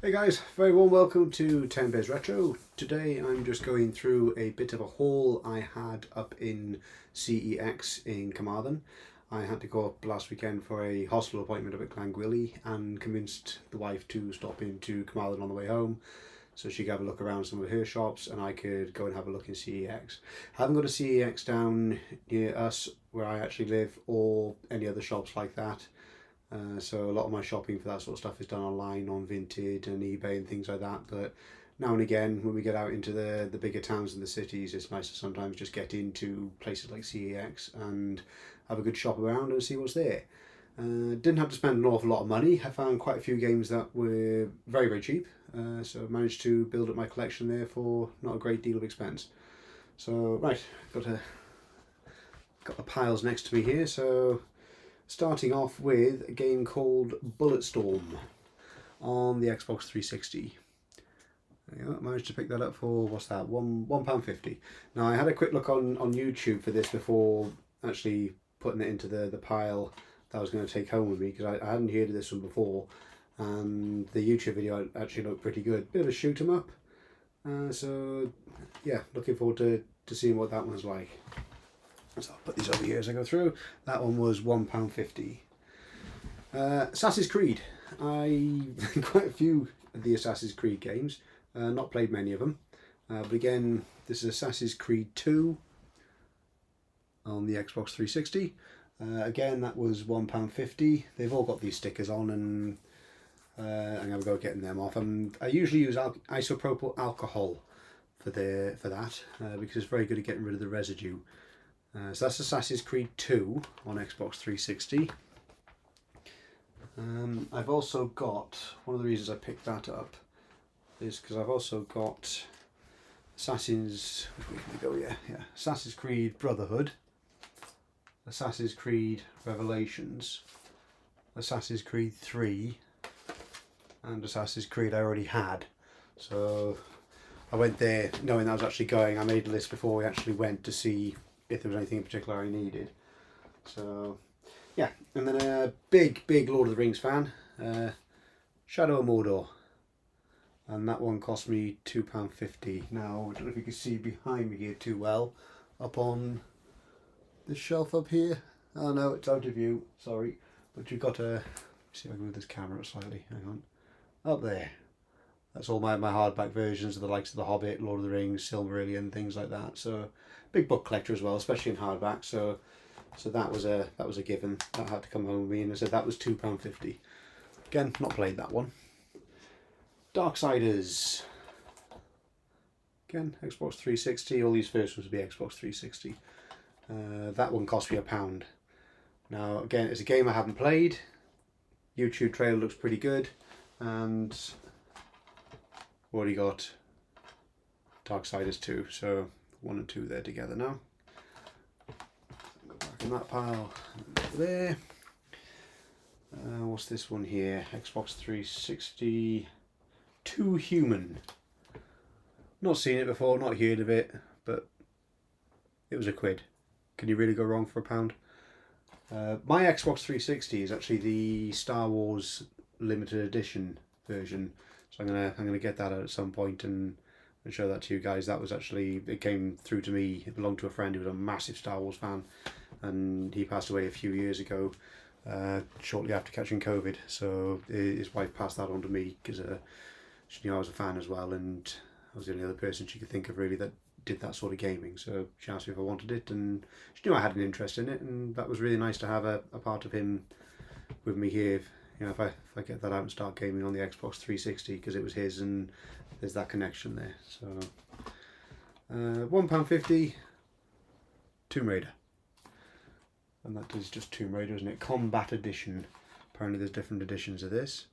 Hey guys, very warm welcome to 10 Bears Retro. Today I'm just going through a bit of a haul I had up in CEX in Carmarthen. I had to go up last weekend for a hospital appointment up at Glangwilly and convinced the wife to stop into Carmarthen on the way home so she could have a look around some of her shops and I could go and have a look in CEX. I haven't got a CEX down near us where I actually live or any other shops like that. So a lot of my shopping for that sort of stuff is done online on Vinted and eBay and things like that. But now and again, when we get out into the bigger towns and the cities, it's nice to sometimes just get into places like CEX and have a good shop around and see what's there. Didn't have to spend an awful lot of money. I found quite a few games that were very, very cheap. So I managed to build up my collection there for not a great deal of expense. So right, got the piles next to me here. So starting off with a game called Bulletstorm on the Xbox 360. I managed to pick that up for, what's that, £1.50. Now I had a quick look on YouTube for this before actually putting it into the pile that I was going to take home with me, because I hadn't heard of this one before, and the YouTube video actually looked pretty good. Bit of a shoot 'em up. So yeah, looking forward to seeing what that one's like. So I'll put these over here as I go through. That one was £1.50. Assassin's Creed. I quite a few of the Assassin's Creed games. Not played many of them. But again, this is Assassin's Creed 2 on the Xbox 360. Again, that was £1.50. They've all got these stickers on, and I'm going to go getting them off. I usually use isopropyl alcohol for that because it's very good at getting rid of the residue. So that's Assassin's Creed 2 on Xbox 360. I've also got, one of the reasons I picked that up is because I've also got Assassin's Creed Brotherhood, Assassin's Creed Revelations, Assassin's Creed 3, and Assassin's Creed I already had. So I went there knowing I was actually going. I made a list before we actually went to see if there was anything in particular I needed. So yeah, and then a big Lord of the Rings fan, Shadow of Mordor, and that one cost me £2.50. Now I don't know if you can see behind me here too well, up on this shelf up here. Oh no, it's out of view, sorry, but you've got a, see if I can move this camera slightly, hang on, up there. That's all my hardback versions of the likes of The Hobbit, Lord of the Rings, Silmarillion, things like that. So big book collector as well, especially in hardback. So that was a given. That had to come home with me, and I said that was £2.50. Again, not played that one. Darksiders. Again, Xbox 360. All these first ones would be Xbox 360. That one cost me £1. Now again, it's a game I haven't played. YouTube trailer looks pretty good, and already got Darksiders 2, so 1 and 2 there together now. Go back in that pile there. What's this one here? Xbox 360 Too Human. Not seen it before, not heard of it, but it was £1. Can you really go wrong for £1? My Xbox 360 is actually the Star Wars limited edition version. So I'm gonna get that out at some point and show that to you guys. That was actually, it came through to me. It belonged to a friend who was a massive Star Wars fan, and he passed away a few years ago, shortly after catching COVID. So his wife passed that on to me because she knew I was a fan as well, and I was the only other person she could think of really that did that sort of gaming. So she asked me if I wanted it, and she knew I had an interest in it, and that was really nice to have a part of him with me here. You know, if I get that out and start gaming on the Xbox 360, because it was his, and there's that connection there. So £1.50, Tomb Raider, and that is just Tomb Raider, isn't it? Combat Edition. Apparently there's different editions of this.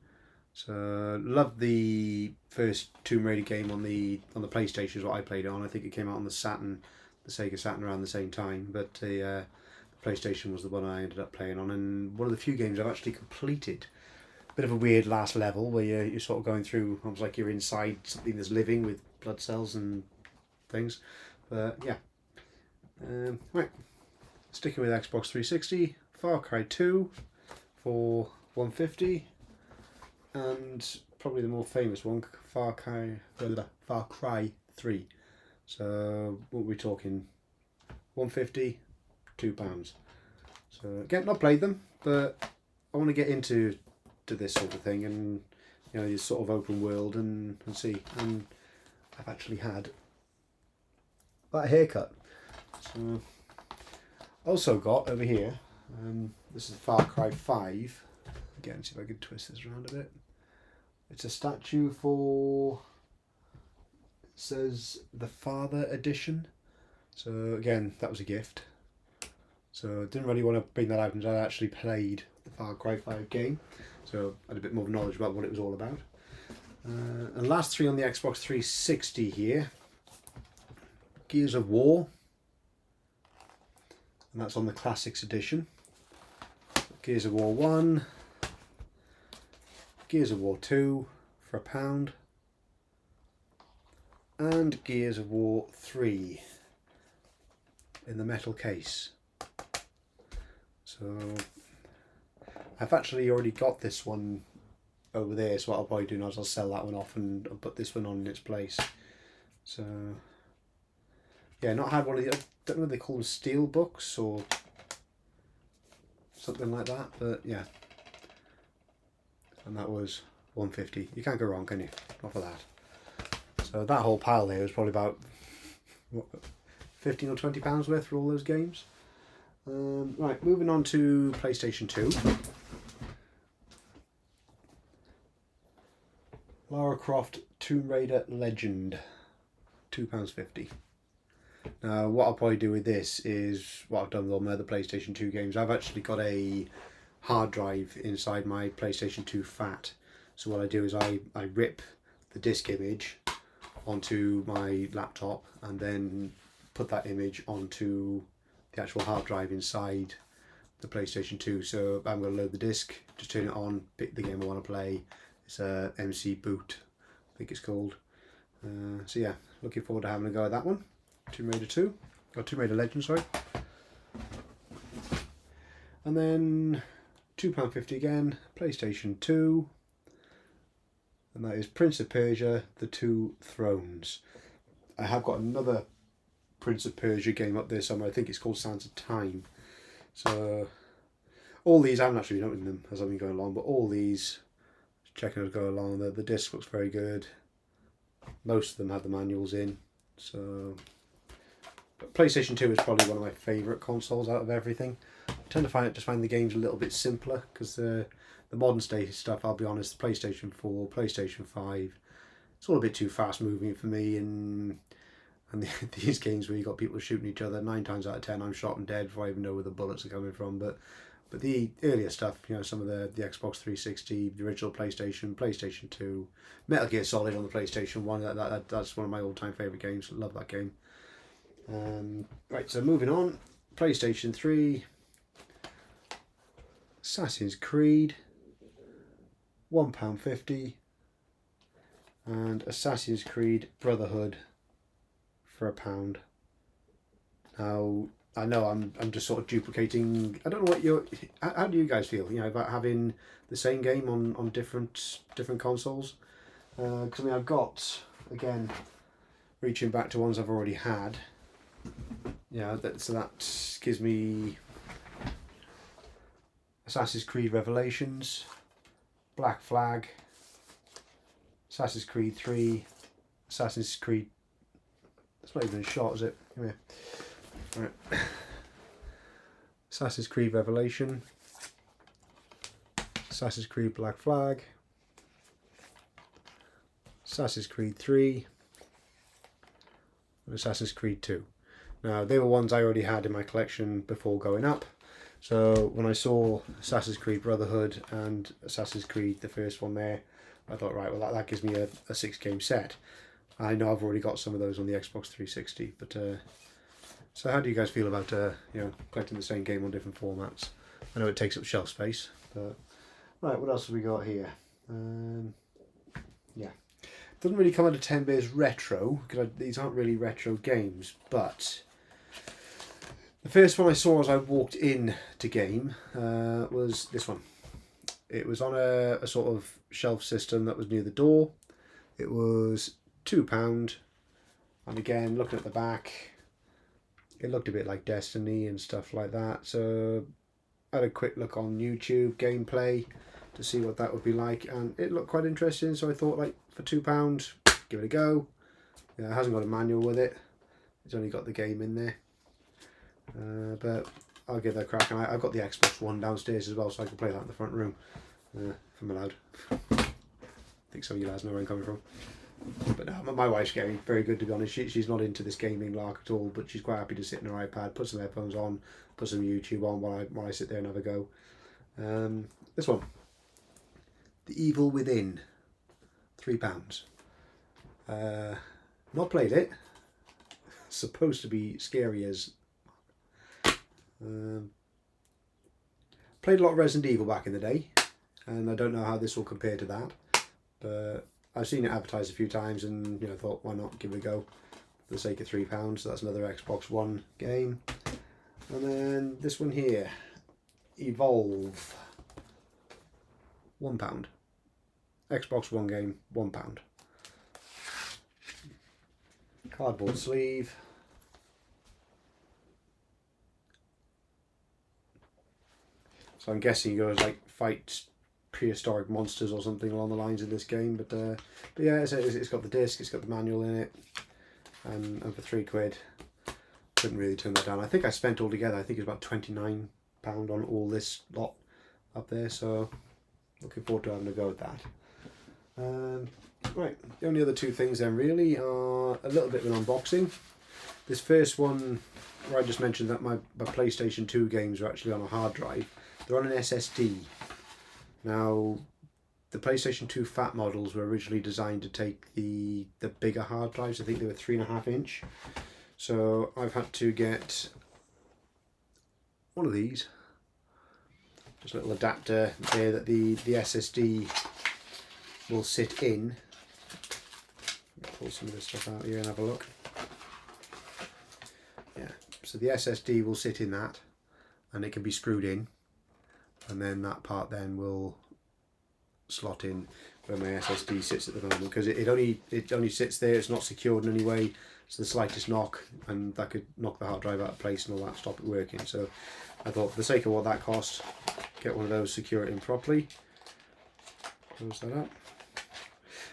So love the first Tomb Raider game on the PlayStation is what I played it on. I think it came out on the Saturn, the Sega Saturn around the same time, but the PlayStation was the one I ended up playing on, and one of the few games I've actually completed. Bit of a weird last level where you're sort of going through, almost like you're inside something that's living with blood cells and things. But yeah, right. Sticking with Xbox 360, Far Cry 2 for £1.50, and probably the more famous one, Far Cry 3. So what are we talking? £150, £2. So again, not played them, but I want to get into this sort of thing, and this sort of open world and see. And I've actually had that haircut. So also got over here. This is Far Cry 5. Again, see if I can twist this around a bit. It's a statue for, it says the Father Edition. So again, that was a gift. So I didn't really want to bring that out until I actually played the Far Cry 5 game. So I had a bit more knowledge about what it was all about. And last three on the Xbox 360 here. Gears of War. And that's on the Classics Edition. Gears of War 1. Gears of War 2 for £1. And Gears of War 3 in the metal case. So I've actually already got this one over there, so what I'll probably do now is I'll sell that one off and I'll put this one on in its place. So yeah, not had one of the, I don't know if they call them steel books or something like that, but yeah. And that was £150. You can't go wrong, can you? Not for that. So that whole pile there was probably about what, £15 or £20 worth for all those games. Right, moving on to PlayStation 2. Lara Croft Tomb Raider Legend, £2.50. Now what I'll probably do with this is what I've done with all my other PlayStation 2 games. I've actually got a hard drive inside my PlayStation 2 Fat. So what I do is I rip the disc image onto my laptop and then put that image onto the actual hard drive inside the PlayStation 2. So I'm going to load the disc, just turn it on, pick the game I want to play. It's a MC Boot, I think it's called. So yeah, looking forward to having a go at that one. Tomb Raider 2, or Tomb Raider Legend, sorry. And then £2.50 again, PlayStation 2. And that is Prince of Persia, The Two Thrones. I have got another Prince of Persia game up there somewhere. I think it's called Sands of Time. So all these, I haven't actually been opening them as I've been going along, but all these, checking as I go along, the disc looks very good. Most of them have the manuals in. So but PlayStation 2 is probably one of my favourite consoles out of everything. I tend to find the games a little bit simpler, because the modern state stuff, I'll be honest, the PlayStation 4, PlayStation 5, it's all a bit too fast moving for me, and these games where you got people shooting each other, 9 times out of 10 I'm shot and dead before I even know where the bullets are coming from. But the earlier stuff, some of the Xbox 360, the original PlayStation, PlayStation 2, Metal Gear Solid on the PlayStation 1, that's one of my all-time favourite games. Love that game. Right, so moving on, PlayStation 3, Assassin's Creed, £1.50, and Assassin's Creed Brotherhood for £1. Now I know I'm just sort of duplicating. I don't know how do you guys feel? About having the same game on different consoles. Because I've got, again, reaching back to ones I've already had. So that gives me Assassin's Creed Revelations, Black Flag, Assassin's Creed 3, Assassin's Creed. That's not even a shot, is it? Come here. Right. Assassin's Creed Revelation, Assassin's Creed Black Flag, Assassin's Creed 3, and Assassin's Creed 2. Now they were ones I already had in my collection before going up. So when I saw Assassin's Creed Brotherhood and Assassin's Creed, the first one there, I thought, right, well that gives me a 6-game set. I know I've already got some of those on the Xbox 360, but so how do you guys feel about collecting the same game on different formats? I know it takes up shelf space, but right, what else have we got here? Yeah, doesn't really come under 10 Bears Retro, because these aren't really retro games, but the first one I saw as I walked in to game was this one, It was on a sort of shelf system that was near the door. It was £2, and again, looking at the back, it looked a bit like Destiny and stuff like that. So I had a quick look on YouTube gameplay to see what that would be like, and it looked quite interesting. So I thought, like, for £2, give it a go. Yeah, it hasn't got a manual with it. It's only got the game in there. But I'll give that a crack. And I've got the Xbox One downstairs as well, so I can play that in the front room if I'm allowed. I think some of you lads know where I'm coming from. But no, my wife's getting very good, to be honest. She's not into this gaming lark at all, but she's quite happy to sit in her iPad, put some headphones on, put some YouTube on while I sit there and have a go. This one, The Evil Within, £3. Not played it. Supposed to be scary as. Played a lot of Resident Evil back in the day, and I don't know how this will compare to that, but I've seen it advertised a few times, and thought, why not give it a go for the sake of £3. So that's another Xbox One game. And then this one here, Evolve, £1. Xbox One game, £1. Cardboard sleeve. So I'm guessing you're going to fight prehistoric monsters or something along the lines of this game. But yeah, it's got the disc, it's got the manual in it, and for £3, couldn't really turn that down. I think I spent altogether, I think it's about £29 on all this lot up there. So looking forward to having a go at that. Right, the only other two things then really are a little bit of an unboxing. This first one, where I just mentioned that my PlayStation 2 games are actually on a hard drive. They're on an SSD. Now, the PlayStation 2 fat models were originally designed to take the bigger hard drives. I think they were 3.5 inch. So I've had to get one of these. Just a little adapter there that the SSD will sit in. Pull some of this stuff out here and have a look. Yeah, so the SSD will sit in that, and it can be screwed in, and then that part then will slot in where my SSD sits at the moment, because it only sits there. It's not secured in any way, so the slightest knock and that could knock the hard drive out of place and all that, stop it working. So I thought, for the sake of what that cost, get one of those, secure it in properly. Close that up.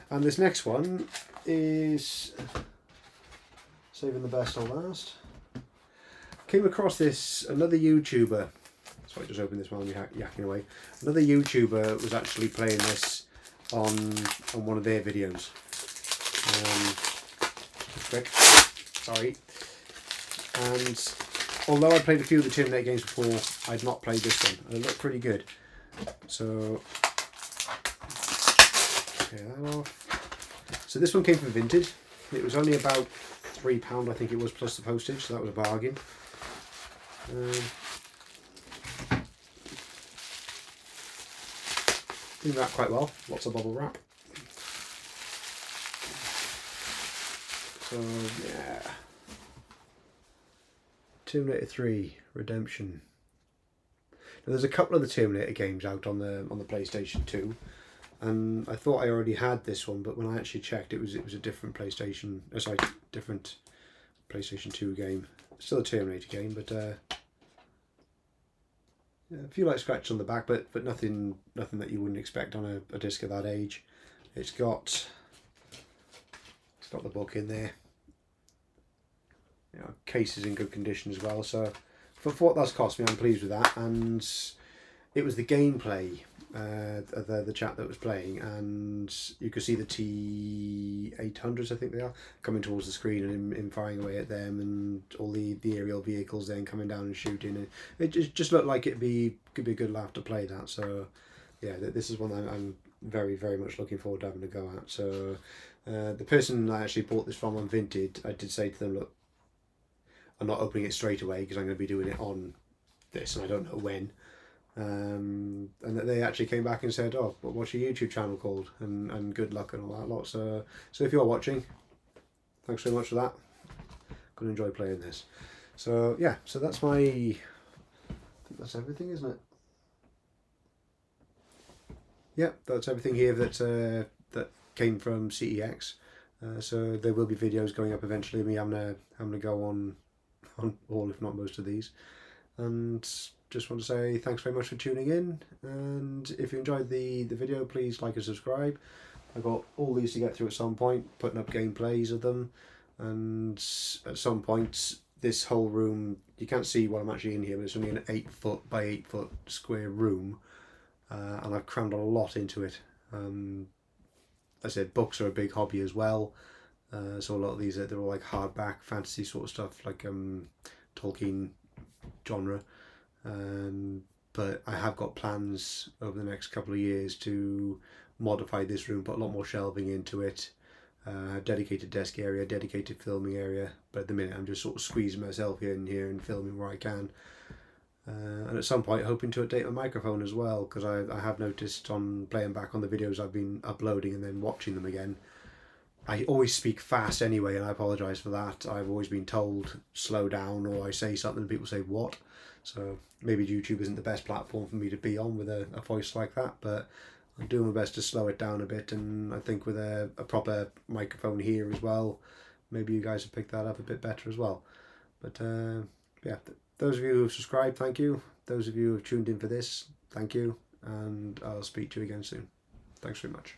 And this next one is saving the best till last. Came across another YouTuber. So I just opened this while I'm yakking away. Another YouTuber was actually playing this on one of their videos. Quick, sorry. And although I played a few of the Terminator games before, I'd not played this one, and it looked pretty good. So clear that off. So this one came from Vinted. It was only about £3, I think it was, plus the postage, so that was a bargain. Doing that quite well. Lots of bubble wrap. So yeah, Terminator 3 Redemption. Now, there's a couple of the Terminator games out on the PlayStation 2. And I thought I already had this one, but when I actually checked, it was a different different PlayStation 2 game. Still a Terminator game, but yeah, a few light scratches on the back, but nothing that you wouldn't expect on a disc of that age. It's got the book in there. Case is in good condition as well. So for what that's cost me, I'm pleased with that. And it was the gameplay. The chap that was playing, and you could see the T800s, I think they are, coming towards the screen, and him firing away at them, and all the aerial vehicles then coming down and shooting. And it just looked like could be a good laugh to play that. So yeah, this is one I'm very, very much looking forward to having a go at. So the person I actually bought this from on Vinted, I did say to them, look, I'm not opening it straight away because I'm going to be doing it on this, and I don't know when. And that they actually came back and said, oh, what's your YouTube channel called, and good luck and all that lot. So if you're watching, thanks very much for that. Gonna enjoy playing this. So yeah, so that's I think that's everything, isn't it? yeah, that's everything here that came from CEX. So there will be videos going up eventually. Me having to go on all, if not most of these. And just want to say thanks very much for tuning in. And if you enjoyed the video, please like and subscribe. I've got all these to get through at some point, putting up gameplays of them. And at some point, this whole room, you can't see what I'm actually in here, but it's only an 8 foot by 8 foot square room. And I've crammed a lot into it. I said books are a big hobby as well. So a lot of these, they're all like hardback fantasy sort of stuff, like Tolkien genre. But I have got plans over the next couple of years to modify this room, put a lot more shelving into it, dedicated desk area, dedicated filming area. But at the minute, I'm just sort of squeezing myself in here and filming where I can. And at some point, hoping to update my microphone as well, because I have noticed on playing back on the videos I've been uploading and then watching them again, I always speak fast anyway, and I apologise for that. I've always been told slow down, or I say something and people say what. So maybe YouTube isn't the best platform for me to be on with a voice like that, but I'm doing my best to slow it down a bit, and I think with a proper microphone here as well, maybe you guys have picked that up a bit better as well. But yeah, those of you who have subscribed, thank you. Those of you who have tuned in for this, thank you, and I'll speak to you again soon. Thanks very much.